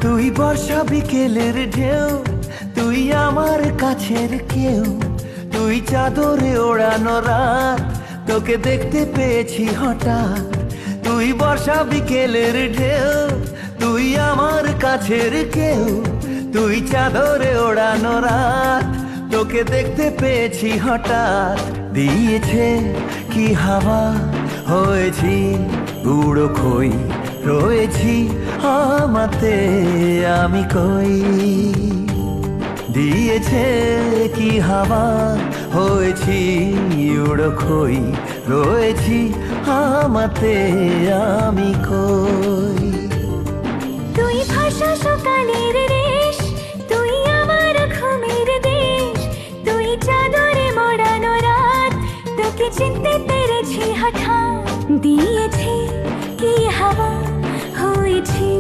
তুই বর্ষা বিকেলের ঢেউ, তুই আমার কাছের কেউ, তুই চাদরে ওড়ানো রাত, তোকে দেখতে পেয়েছি হঠাৎ। তুই বর্ষা বিকেলের ঢেউ, তুই আমার কাছের কেউ, তুই চাদরে ওড়ানো রাত, তোকে দেখতে পেয়েছি হঠাৎ। দিয়েছে কি হাওয়া, হয়েছি উড়ো খই, রয়েছি আমাতে আমি কই। দিয়েছে কি হাওয়া, হয়েছি উড়ো খই, রয়েছি আমাতে আমি কই। তুই ভাষা সকালের রেশ, তুই আমার ঘুমের দেশ, তুই চাদরে মোড়ানো রাত, তোকে চিনতে পেরেছি হঠাৎ। দিয়েছে কি হাওয়া, হয়েছি